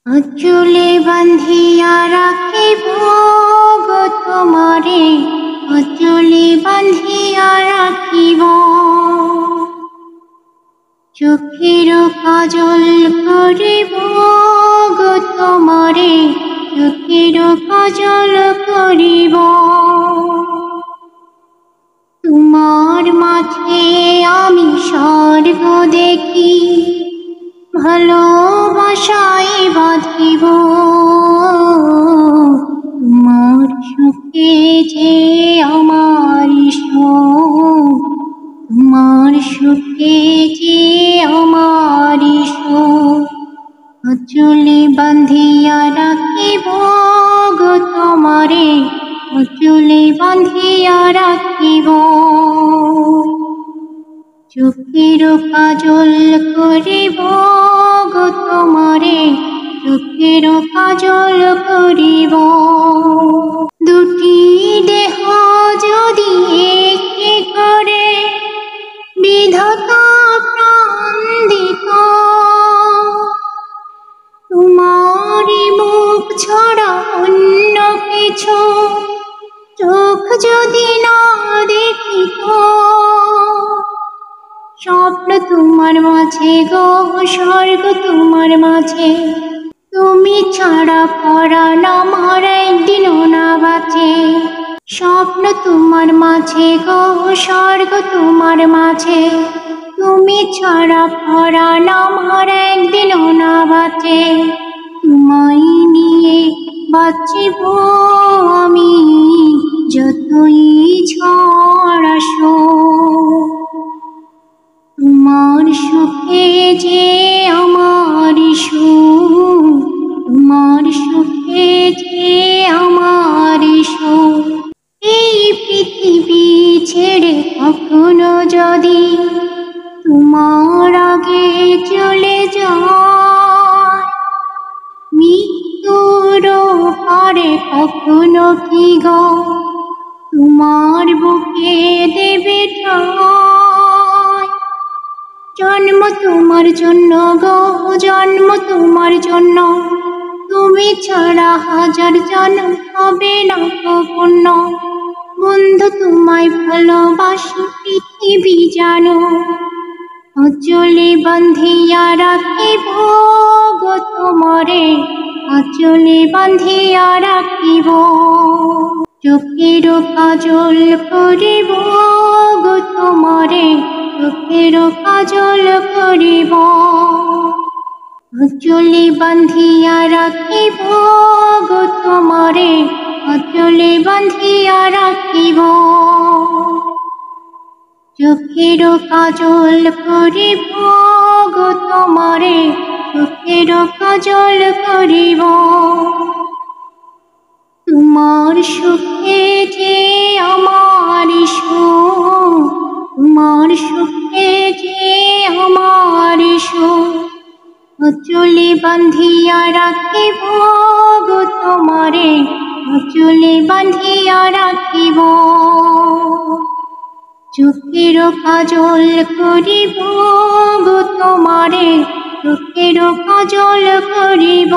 আঁচলে বাঁধিয়া রাখিব গো তোমারে, আঁচলে বাঁধিয়া রাখিব। চোখের কাজল করিব গো তোমারে, চোখের কাজল করিব। তোমার মাঝে আমি স্বর্গ দেখি, ভালোবাসায় বাঁধিব। তোমার সুখে যে আমার সুখ, তোমার সুখে যে আমার সুখ। আঁচলে বাঁধিয়া রাখিব গো তোমারে, আঁচলে বাঁধিয়া রাখিব। চোখের কাজল করিব গো তোমারে, চোখের কাজল করিব। দুটি দেহ যদি একটি করে বিধাতা প্রাণ দিত, তোমারই মুখ ছাড়া অন্য কিছু চোখ যদি না দেখিত। স্বপ্ন তোমার মাঝে গো, স্বর্গ তোমার মাঝে, তুমি ছাড়া পরাণ আমার একদিনও না বাঁচে। স্বপ্ন তোমার মাঝে গো, স্বর্গ তোমার মাঝে, তুমি ছাড়া পরাণ আমার একদিনও না বাঁচে। তোমায় নিয়ে বাঁচিব আমি যতই ঝড় আসুক। তোমার সুখে যে আমার সুখ, তোমার সুখে যে আমার সুখ। এই পৃথিবী ছেড়ে কখনো যদি তোমার আগে চলে যায়, মৃত্যুর পারে কখনো কি গো তোমার বুকে দেবে ঠাঁই। জন্ম তোমার জন্য গো, জন্ম তোমার জন্য, তুমি ছাড়া হাজার জন্ম হবে না পূর্ণ। বন্ধু তোমায় ভালোবাসি পৃথিবী জানো, আঁচলে বাঁধিয়া রাখিব গো তোমারে, আঁচলে বাঁধিয়া রাখিব। চোখের কাজল করিব গো তোমারে, চোখের কাজল করিব। আঁচলে বাঁধিয়া রাখিব গো তোমারে, আঁচলে বাঁধিয়া রাখিব। চোখের কাজল করিব গো তোমারে, চোখের কাজল করিব। তোমার সুখে যে আমার সুখ, তোমার সুখে যে আমার সুখ। আঁচলে বাঁধিয়া রাখিব গো তোমারে, আঁচলে বাঁধিয়া রাখিব। চোখের কাজল করিব গো তোমারে, চোখের কাজল করিব।